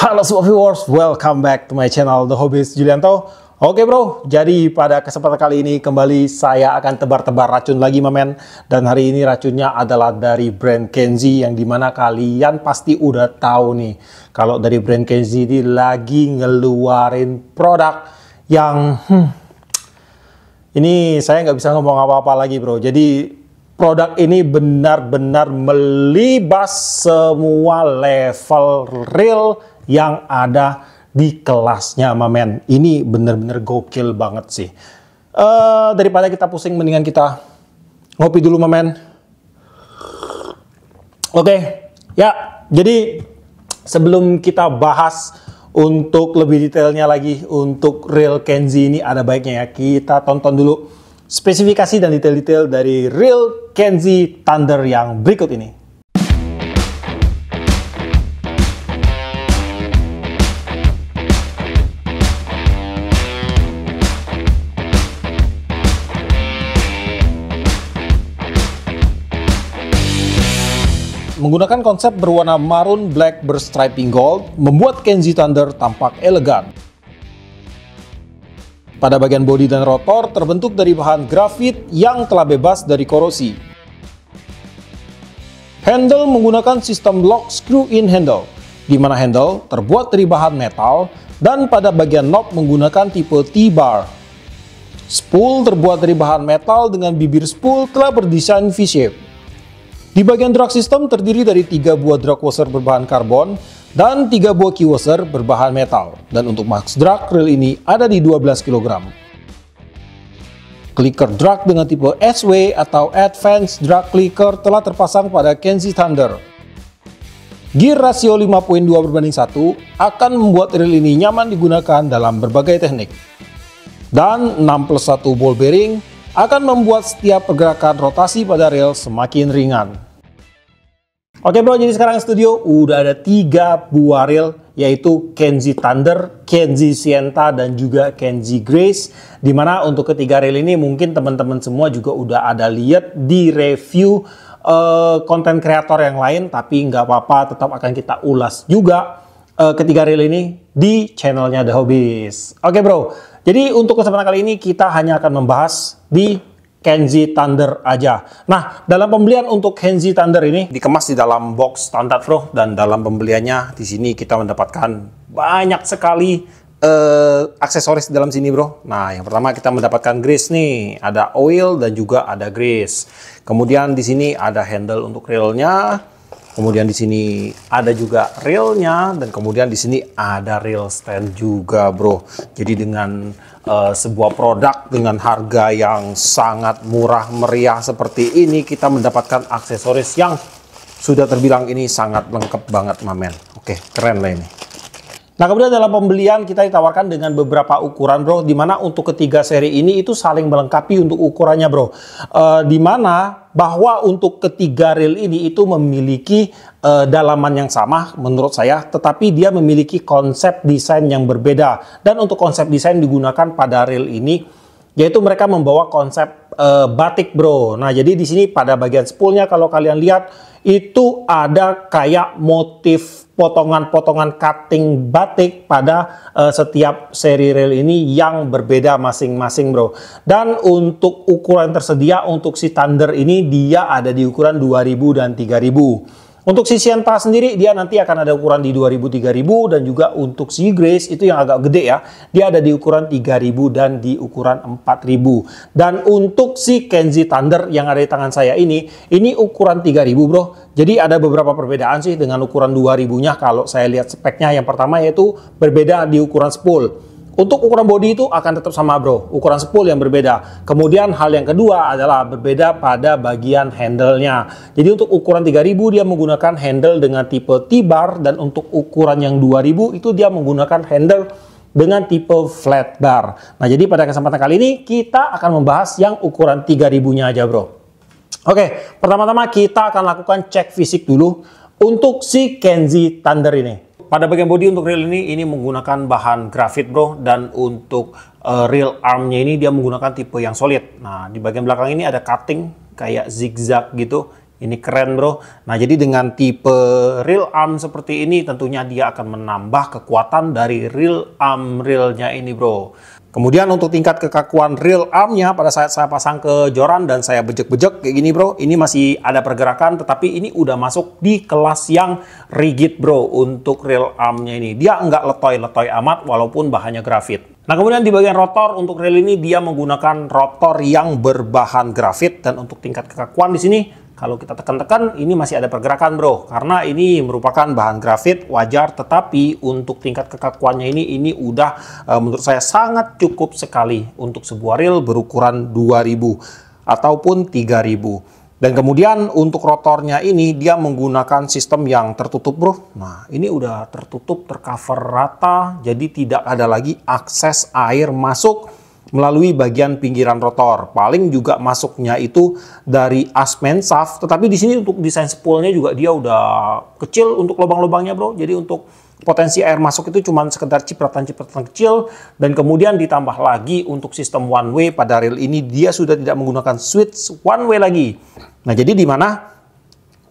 Halo semua viewers, welcome back to my channel The Hobbyist Julianto. Oke bro, jadi pada kesempatan kali ini kembali saya akan tebar-tebar racun lagi mamen. Dan hari ini racunnya adalah dari brand Kenzi, yang dimana kalian pasti udah tahu nih kalau dari brand Kenzi ini lagi ngeluarin produk yang ini saya nggak bisa ngomong apa-apa lagi bro. Jadi produk ini benar-benar melibas semua level real yang ada di kelasnya mamen. Ini benar-benar gokil banget sih. Daripada kita pusing, mendingan kita ngopi dulu mamen. Oke, ya. Jadi sebelum kita bahas untuk lebih detailnya lagi untuk Real Kenzi ini, ada baiknya ya kita tonton dulu spesifikasi dan detail-detail dari Real Kenzi Thunder yang berikut ini. Menggunakan konsep berwarna maroon black berstriping gold, membuat Kenzi Thunder tampak elegan. Pada bagian bodi dan rotor terbentuk dari bahan grafit yang telah bebas dari korosi. Handle menggunakan sistem lock screw-in handle, di mana handle terbuat dari bahan metal dan pada bagian knob menggunakan tipe T-bar. Spool terbuat dari bahan metal dengan bibir spool telah berdesain V-shape. Di bagian drag system terdiri dari 3 buah drag washer berbahan karbon dan 3 buah key washer berbahan metal. Dan untuk max drag reel ini ada di 12 kg. Clicker drag dengan tipe SW atau Advanced Drag Clicker telah terpasang pada Kenzi Thunder. Gear rasio 5.2/1 akan membuat reel ini nyaman digunakan dalam berbagai teknik. Dan 6+1 ball bearing akan membuat setiap pergerakan rotasi pada reel semakin ringan. Oke bro, jadi sekarang studio udah ada 3 buah reel, yaitu Kenzi Thunder, Kenzi Sienta, dan juga Kenzi Grace. Dimana untuk ketiga reel ini mungkin teman-teman semua juga udah ada lihat di review konten kreator yang lain, tapi nggak apa-apa, tetap akan kita ulas juga ketiga reel ini di channelnya The Hobbyist. Oke bro, jadi untuk kesempatan kali ini kita hanya akan membahas di Kenzi Thunder aja. Nah, dalam pembelian untuk Kenzi Thunder ini dikemas di dalam box standar bro, dan dalam pembeliannya di sini kita mendapatkan banyak sekali aksesoris di dalam sini bro. Nah, yang pertama kita mendapatkan grease nih, ada oil dan juga ada grease. Kemudian di sini ada handle untuk reelnya. Kemudian di sini ada juga reelnya, dan kemudian di sini ada reel stand juga bro. Jadi dengan sebuah produk dengan harga yang sangat murah meriah seperti ini, kita mendapatkan aksesoris yang sudah terbilang ini sangat lengkap banget mamen. Oke, keren lah ini. Nah, kemudian dalam pembelian kita ditawarkan dengan beberapa ukuran bro, dimana untuk ketiga seri ini itu saling melengkapi untuk ukurannya bro. Dimana bahwa untuk ketiga reel ini itu memiliki dalaman yang sama menurut saya, tetapi dia memiliki konsep desain yang berbeda. Dan untuk konsep desain digunakan pada reel ini, yaitu mereka membawa konsep batik bro. Nah, jadi di sini pada bagian spoolnya kalau kalian lihat itu ada kayak motif potongan-potongan cutting batik pada setiap seri reel ini yang berbeda masing-masing bro. Dan untuk ukuran tersedia untuk si Thunder ini dia ada di ukuran 2000 dan 3000. Untuk si Sienta sendiri dia nanti akan ada ukuran di 2000, 3000, dan juga untuk si Grace itu yang agak gede ya, dia ada di ukuran 3000 dan di ukuran 4000. Dan untuk si Kenzi Thunder yang ada di tangan saya ini ukuran 3000 bro. Jadi ada beberapa perbedaan sih dengan ukuran 2000-nya kalau saya lihat speknya. Yang pertama yaitu berbeda di ukuran spool. Untuk ukuran bodi itu akan tetap sama bro, ukuran spool yang berbeda. Kemudian hal yang kedua adalah berbeda pada bagian handle-nya. Jadi untuk ukuran 3000 dia menggunakan handle dengan tipe T-bar, dan untuk ukuran yang 2000 itu dia menggunakan handle dengan tipe flat bar. Nah, jadi pada kesempatan kali ini kita akan membahas yang ukuran 3000-nya aja bro. Oke, pertama-tama kita akan lakukan cek fisik dulu untuk si Kenzi Thunder ini. Pada bagian bodi untuk reel ini menggunakan bahan grafit bro, dan untuk reel armnya ini dia menggunakan tipe yang solid. Nah, di bagian belakang ini ada cutting kayak zigzag gitu Ini keren bro. Nah jadi dengan tipe reel arm seperti ini tentunya dia akan menambah kekuatan dari reel arm reelnya ini bro. Kemudian untuk tingkat kekakuan reel armnya pada saat saya pasang ke joran dan saya bejek-bejek kayak gini bro, ini masih ada pergerakan tetapi ini udah masuk di kelas yang rigid bro untuk reel armnya ini. Dia nggak letoy-letoy amat walaupun bahannya grafit. Nah kemudian di bagian rotor untuk reel ini dia menggunakan rotor yang berbahan grafit dan untuk tingkat kekakuan di sini kalau kita tekan-tekan ini masih ada pergerakan bro, karena ini merupakan bahan grafit wajar, tetapi untuk tingkat kekakuannya ini udah menurut saya sangat cukup sekali untuk sebuah reel berukuran 2000 ataupun 3000. Dan kemudian untuk rotornya ini dia menggunakan sistem yang tertutup bro. Nah ini udah tertutup, tercover rata, jadi tidak ada lagi akses air masuk melalui bagian pinggiran rotor. Paling juga masuknya itu dari asmen shaft, tetapi di sini untuk desain spoolnya juga dia udah kecil untuk lubang-lubangnya bro. Jadi untuk potensi air masuk itu cuma sekedar cipratan-cipratan kecil, dan kemudian ditambah lagi untuk sistem one way pada reel ini dia sudah tidak menggunakan switch one way lagi. Nah jadi di mana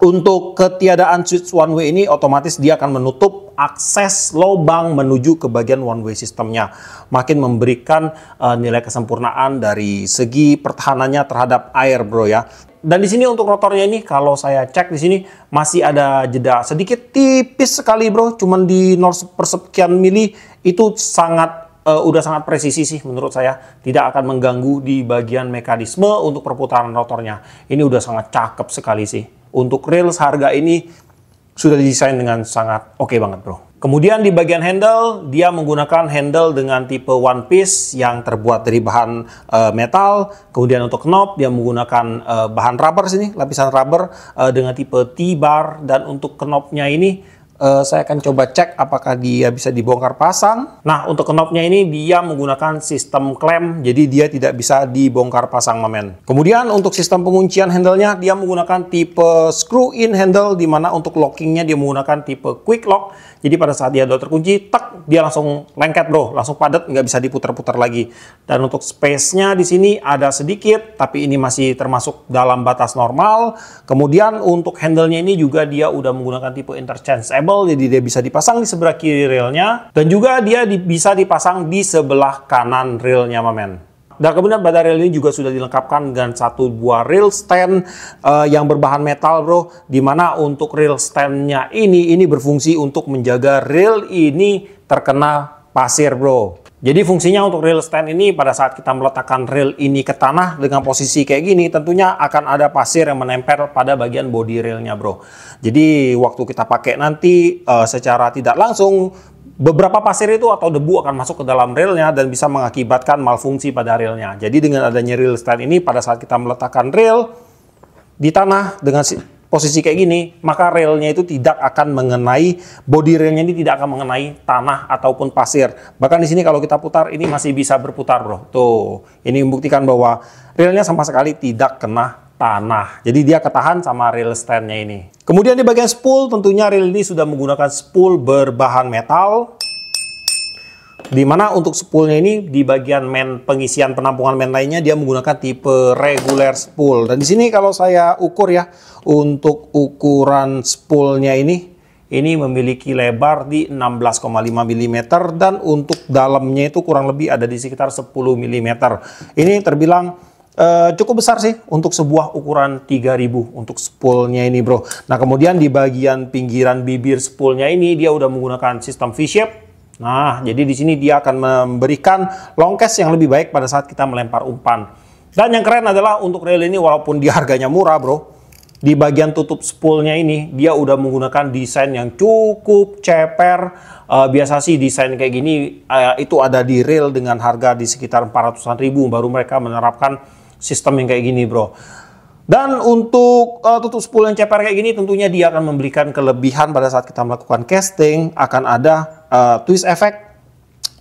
untuk ketiadaan switch one way ini otomatis dia akan menutup akses lubang menuju ke bagian one way sistemnya. Makin memberikan nilai kesempurnaan dari segi pertahanannya terhadap air bro ya. Dan di sini untuk rotornya ini kalau saya cek di sini masih ada jeda sedikit tipis sekali bro, cuman di 0,1 mili itu sangat udah sangat presisi sih menurut saya, tidak akan mengganggu di bagian mekanisme untuk perputaran rotornya. Ini udah sangat cakep sekali sih. Untuk reel seharga ini sudah didesain dengan sangat oke banget bro. Kemudian di bagian handle dia menggunakan handle dengan tipe one piece yang terbuat dari bahan metal. Kemudian untuk knob dia menggunakan bahan rubber sini, lapisan rubber dengan tipe T-bar. Dan untuk knobnya ini saya akan coba cek apakah dia bisa dibongkar pasang. Nah untuk knobnya ini dia menggunakan sistem klem, jadi dia tidak bisa dibongkar pasang mamen. Kemudian untuk sistem penguncian handle-nya dia menggunakan tipe screw in handle, dimana untuk lockingnya dia menggunakan tipe quick lock. Jadi pada saat dia udah terkunci, tak dia langsung lengket bro, langsung padat, nggak bisa diputar-putar lagi. Dan untuk space-nya di sini ada sedikit, tapi ini masih termasuk dalam batas normal. Kemudian untuk handle-nya ini juga dia udah menggunakan tipe interchangeable, jadi dia bisa dipasang di sebelah kiri railnya, dan juga dia bisa dipasang di sebelah kanan railnya mamen. Dan kemudian pada reel ini juga sudah dilengkapkan dengan satu buah reel stand yang berbahan metal bro, dimana untuk reel standnya ini berfungsi untuk menjaga reel ini terkena pasir bro. Jadi fungsinya untuk reel stand ini pada saat kita meletakkan reel ini ke tanah dengan posisi kayak gini, tentunya akan ada pasir yang menempel pada bagian body railnya bro. Jadi waktu kita pakai nanti secara tidak langsung beberapa pasir itu atau debu akan masuk ke dalam railnya dan bisa mengakibatkan malfungsi pada railnya. Jadi dengan adanya reel stand ini pada saat kita meletakkan reel di tanah dengan posisi kayak gini, maka railnya itu tidak akan mengenai, body railnya ini tidak akan mengenai tanah ataupun pasir. Bahkan di sini kalau kita putar ini masih bisa berputar bro. Tuh, ini membuktikan bahwa railnya sama sekali tidak kena tanah. Jadi dia ketahan sama reel standnya ini. Kemudian di bagian spool tentunya reel ini sudah menggunakan spool berbahan metal. Dimana untuk spoolnya ini di bagian pengisian penampungan main lainnya dia menggunakan tipe regular spool. Dan di sini kalau saya ukur ya, untuk ukuran spoolnya ini memiliki lebar di 16,5 mm dan untuk dalamnya itu kurang lebih ada di sekitar 10 mm. Ini terbilang cukup besar sih untuk sebuah ukuran 3000 untuk spoolnya ini bro. Nah kemudian di bagian pinggiran bibir spoolnya ini dia udah menggunakan sistem V-shape. Nah jadi di sini dia akan memberikan long cast yang lebih baik pada saat kita melempar umpan. Dan yang keren adalah untuk reel ini walaupun dia harganya murah bro, di bagian tutup spoolnya ini dia udah menggunakan desain yang cukup ceper. Biasa sih desain kayak gini itu ada di reel dengan harga di sekitar 400-an ribu, baru mereka menerapkan sistem yang kayak gini bro. Dan untuk tutup spool yang ceper kayak gini tentunya dia akan memberikan kelebihan pada saat kita melakukan casting, akan ada twist effect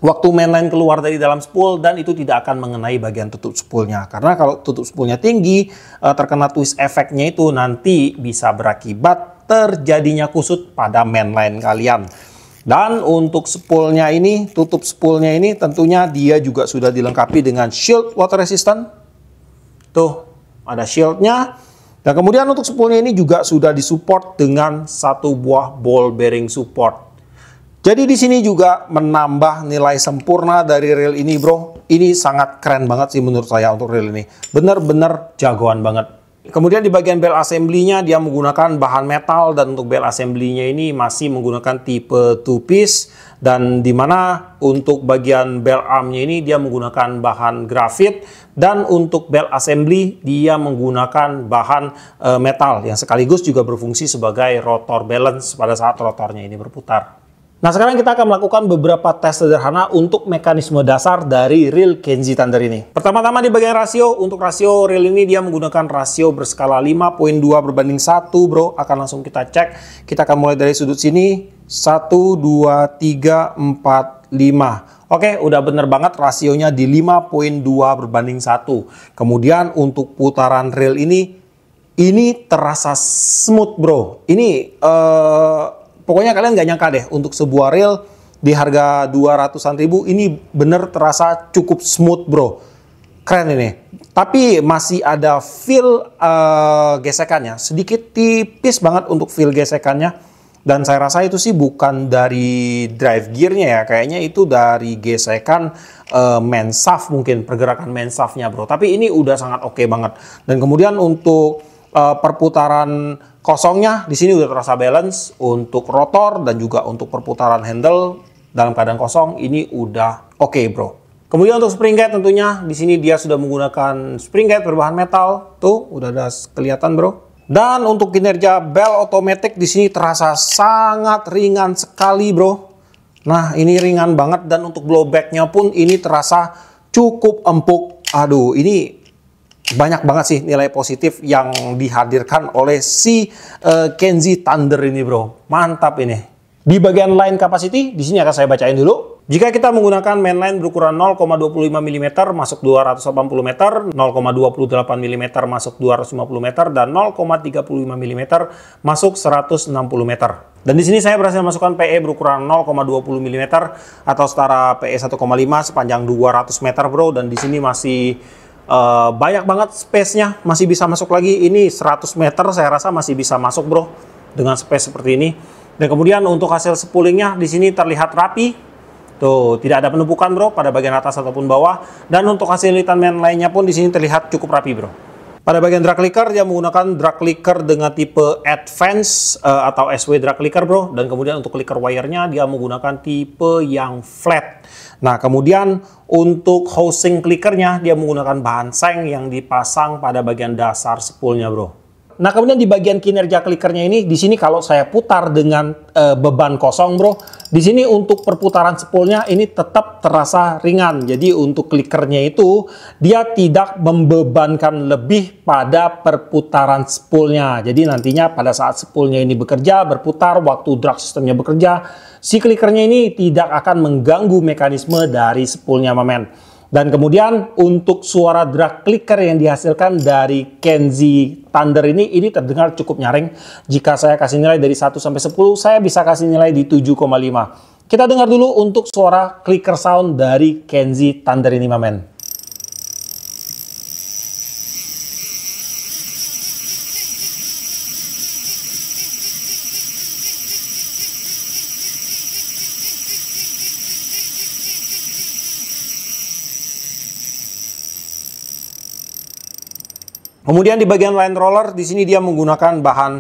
waktu mainline keluar dari dalam spool, dan itu tidak akan mengenai bagian tutup spoolnya. Karena kalau tutup spoolnya tinggi, terkena twist effect-nya itu nanti bisa berakibat terjadinya kusut pada mainline kalian. Dan untuk spoolnya ini, tutup spoolnya ini tentunya dia juga sudah dilengkapi dengan shield water resistant. Tuh, ada shieldnya. Dan kemudian untuk spoolnya ini juga sudah disupport dengan satu buah ball bearing support. Jadi di sini juga menambah nilai sempurna dari reel ini, bro. Ini sangat keren banget sih menurut saya untuk reel ini. Bener-bener jagoan banget. Kemudian di bagian bell assembly-nya dia menggunakan bahan metal, dan untuk bell assembly-nya ini masih menggunakan tipe 2 piece, dan dimana untuk bagian bell arm-nya ini dia menggunakan bahan grafit, dan untuk bell assembly dia menggunakan bahan metal yang sekaligus juga berfungsi sebagai rotor balance pada saat rotornya ini berputar. Nah, sekarang kita akan melakukan beberapa tes sederhana untuk mekanisme dasar dari reel Kenzi Thunder ini. Pertama-tama di bagian rasio, untuk rasio reel ini dia menggunakan rasio berskala 5.2/1, bro. Akan langsung kita cek. Kita akan mulai dari sudut sini. 1, 2, 3, 4, 5. Oke, udah bener banget rasionya di 5.2/1. Kemudian untuk putaran reel ini terasa smooth, bro. Ini pokoknya kalian nggak nyangka deh, untuk sebuah reel di harga 200-an ribu ini bener terasa cukup smooth, bro. Keren ini. Tapi masih ada feel gesekannya, sedikit tipis banget untuk feel gesekannya. Dan saya rasa itu sih bukan dari drive gearnya ya, kayaknya itu dari gesekan main shaft, mungkin pergerakan main shaftnya, bro. Tapi ini udah sangat oke banget. Dan kemudian untuk perputaran kosongnya di sini udah terasa balance. Untuk rotor dan juga untuk perputaran handle dalam keadaan kosong ini udah oke, bro. Kemudian untuk spring gate tentunya di sini dia sudah menggunakan spring gate berbahan metal. Tuh udah ada kelihatan, bro. Dan untuk kinerja bell automatic di sini terasa sangat ringan sekali, bro. Nah, ini ringan banget, dan untuk blowback-nya pun ini terasa cukup empuk. Aduh, ini banyak banget sih nilai positif yang dihadirkan oleh si Kenzi Thunder ini, bro. Mantap ini. Di bagian line capacity di sini akan saya bacain dulu. Jika kita menggunakan mainline berukuran 0,25 mm masuk 280 meter, 0,28 mm masuk 250 meter, dan 0,35 mm masuk 160 meter. Dan di sini saya berhasil masukkan PE berukuran 0,20 mm atau setara PE 1,5 sepanjang 200 meter, bro. Dan di sini masih banyak banget space-nya, masih bisa masuk lagi. Ini 100 meter saya rasa masih bisa masuk, bro, dengan space seperti ini. Dan kemudian untuk hasil spoolingnya di sini terlihat rapi. Tuh, tidak ada penumpukan, bro, pada bagian atas ataupun bawah. Dan untuk hasil lilitan main lainnya pun di sini terlihat cukup rapi, bro. Pada bagian drag clicker dia menggunakan drag clicker dengan tipe advance atau SW drag clicker, bro. Dan kemudian untuk clicker wire-nya dia menggunakan tipe yang flat. Nah, kemudian untuk housing clickernya dia menggunakan bahan seng yang dipasang pada bagian dasar spoolnya, bro. Nah, kemudian di bagian kinerja clickernya ini, di sini kalau saya putar dengan beban kosong, bro, di sini untuk perputaran spoolnya ini tetap terasa ringan. Jadi untuk clickernya itu dia tidak membebankan lebih pada perputaran spoolnya. Jadi nantinya pada saat spoolnya ini bekerja, berputar, waktu drag sistemnya bekerja, si clickernya ini tidak akan mengganggu mekanisme dari spoolnya, mamen. Dan kemudian untuk suara drag clicker yang dihasilkan dari Kenzi Thunder ini terdengar cukup nyaring. Jika saya kasih nilai dari 1 sampai 10, saya bisa kasih nilai di 7,5. Kita dengar dulu untuk suara clicker sound dari Kenzi Thunder ini, mamen. Kemudian di bagian line roller di sini dia menggunakan bahan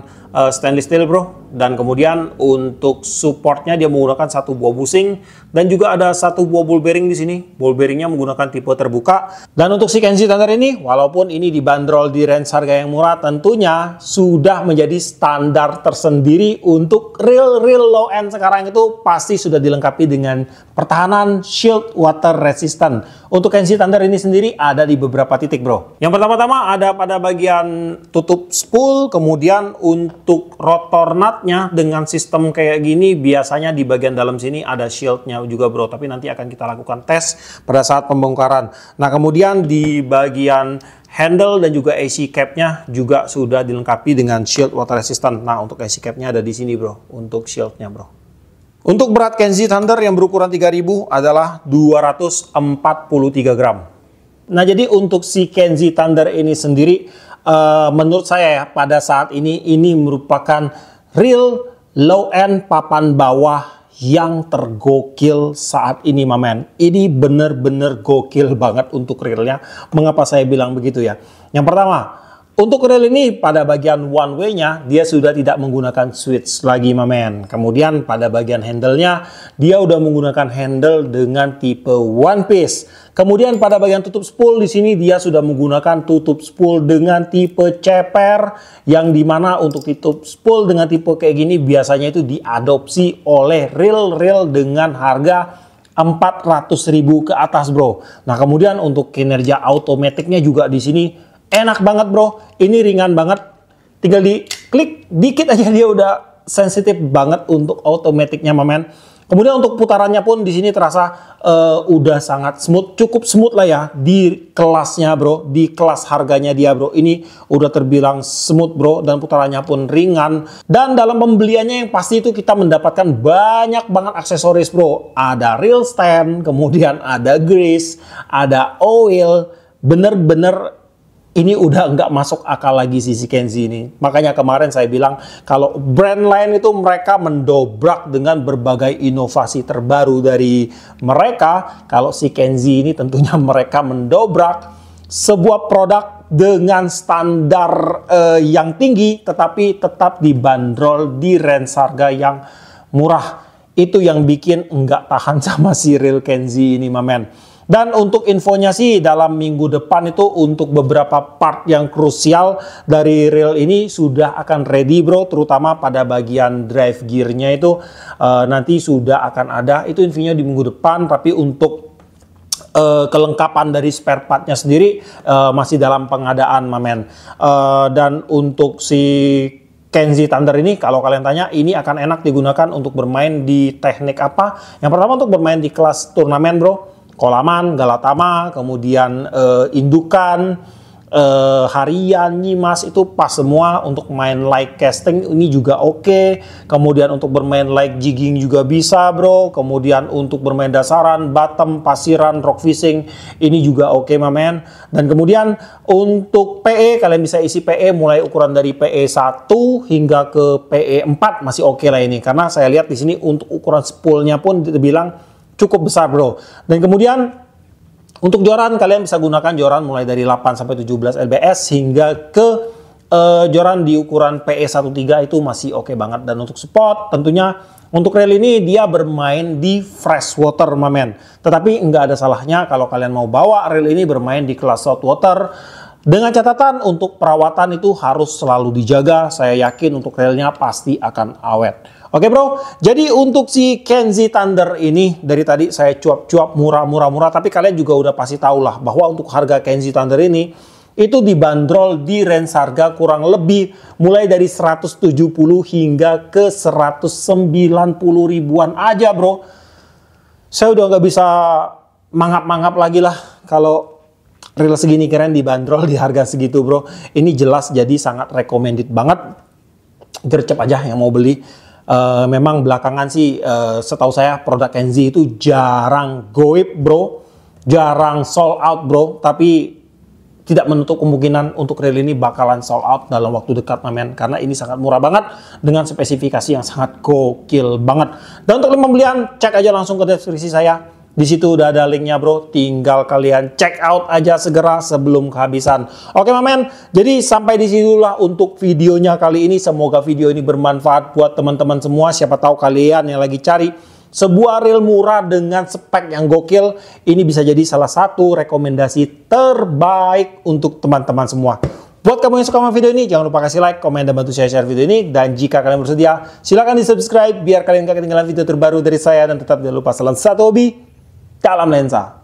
stainless steel, bro. Dan kemudian untuk supportnya dia menggunakan satu buah bushing dan juga ada satu buah ball bearing di sini. Ball bearingnya menggunakan tipe terbuka. Dan untuk si Kenzi Thunder ini, walaupun ini dibanderol di range harga yang murah, tentunya sudah menjadi standar tersendiri untuk reel low end sekarang itu pasti sudah dilengkapi dengan pertahanan shield water resistant. Untuk Kenzi Thunder ini sendiri ada di beberapa titik, bro. Yang pertama-tama ada pada bagian tutup spool, kemudian untuk rotor nutnya dengan sistem kayak gini biasanya di bagian dalam sini ada shieldnya juga, bro, tapi nanti akan kita lakukan tes pada saat pembongkaran. Nah, kemudian di bagian handle dan juga AC cap-nya juga sudah dilengkapi dengan shield water resistant. Nah, untuk AC cap-nya ada di sini, bro, untuk shieldnya, bro. Untuk berat Kenzi Thunder yang berukuran 3000 adalah 243 gram. Nah, jadi untuk si Kenzi Thunder ini sendiri menurut saya ya, pada saat ini merupakan real low end papan bawah yang tergokil saat ini, mamen. Ini bener-bener gokil banget untuk realnya. Mengapa saya bilang begitu ya? Yang pertama, untuk real ini pada bagian one way-nya dia sudah tidak menggunakan switch lagi, mamen. Kemudian pada bagian handle-nya dia udah menggunakan handle dengan tipe one piece. Kemudian pada bagian tutup spool di sini dia sudah menggunakan tutup spool dengan tipe ceper, yang dimana untuk tutup spool dengan tipe kayak gini biasanya itu diadopsi oleh reel dengan harga 400.000 ke atas, bro. Nah, kemudian untuk kinerja automaticnya juga di sini enak banget, bro. Ini ringan banget. Tinggal diklik dikit aja dia udah sensitif banget untuk automaticnya, mamen. Kemudian untuk putarannya pun di sini terasa udah sangat smooth, cukup smooth lah ya di kelasnya, bro. Di kelas harganya dia, bro. Ini udah terbilang smooth, bro, dan putarannya pun ringan. Dan dalam pembeliannya yang pasti itu kita mendapatkan banyak banget aksesoris, bro. Ada reel stand, kemudian ada grease, ada oil. Bener-bener ini udah nggak masuk akal lagi si Kenzi ini. Makanya kemarin saya bilang kalau brand lain itu mereka mendobrak dengan berbagai inovasi terbaru dari mereka. Kalau si Kenzi ini tentunya mereka mendobrak sebuah produk dengan standar yang tinggi, tetapi tetap dibanderol di range harga yang murah. Itu yang bikin nggak tahan sama si real Kenzi ini, mamen. Dan untuk infonya sih dalam minggu depan itu untuk beberapa part yang krusial dari reel ini sudah akan ready, bro. Terutama pada bagian drive gearnya itu nanti sudah akan ada. Itu infonya di minggu depan. Tapi untuk kelengkapan dari spare partnya sendiri masih dalam pengadaan, mamen. Dan untuk si Kenzi Thunder ini, kalau kalian tanya, ini akan enak digunakan untuk bermain di teknik apa? Yang pertama untuk bermain di kelas turnamen, bro. Kolaman, galatama, kemudian indukan, harian, nyimas itu pas semua. Untuk main light casting ini juga oke. Kemudian untuk bermain light jigging juga bisa, bro. Kemudian untuk bermain dasaran, bottom, pasiran, rock fishing ini juga oke, mamen. Dan kemudian untuk PE kalian bisa isi PE mulai ukuran dari PE 1 hingga ke PE 4 masih oke lah ini. Karena saya lihat di sini untuk ukuran spoolnya pun dibilang cukup besar, bro. Dan kemudian untuk joran kalian bisa gunakan joran mulai dari 8 sampai 17 lbs hingga ke joran di ukuran PE13 itu masih oke banget. Dan untuk spot tentunya untuk reel ini dia bermain di freshwater, mamen. Tetapi nggak ada salahnya kalau kalian mau bawa reel ini bermain di kelas saltwater. Dengan catatan untuk perawatan itu harus selalu dijaga. Saya yakin untuk reelnya pasti akan awet. Oke, bro, jadi untuk si Kenzi Thunder ini dari tadi saya cuap-cuap murah, tapi kalian juga udah pasti tahu lah bahwa untuk harga Kenzi Thunder ini itu dibanderol di range harga kurang lebih mulai dari 170 hingga ke 190 ribuan aja, bro. Saya udah nggak bisa mangap-mangap lagi lah kalau reel segini keren dibanderol di harga segitu, bro. Ini jelas jadi sangat recommended banget. Gercep aja yang mau beli. Memang belakangan sih setahu saya produk Kenzi itu jarang goib, bro. Jarang sold out, bro. Tapi tidak menutup kemungkinan untuk reel ini bakalan sold out dalam waktu dekat, mamen. Karena ini sangat murah banget dengan spesifikasi yang sangat gokil banget. Dan untuk pembelian cek aja langsung ke deskripsi saya. Di situ udah ada linknya, bro. Tinggal kalian check out aja segera sebelum kehabisan. Oke, mamen. Jadi sampai di situlah untuk videonya kali ini. Semoga video ini bermanfaat buat teman-teman semua. Siapa tahu kalian yang lagi cari sebuah reel murah dengan spek yang gokil. Ini bisa jadi salah satu rekomendasi terbaik untuk teman-teman semua. Buat kamu yang suka sama video ini, jangan lupa kasih like, komen, dan bantu share video ini. Dan jika kalian bersedia, silahkan di subscribe biar kalian gak ketinggalan video terbaru dari saya. Dan tetap jangan lupa salam satu hobi dalam lensa.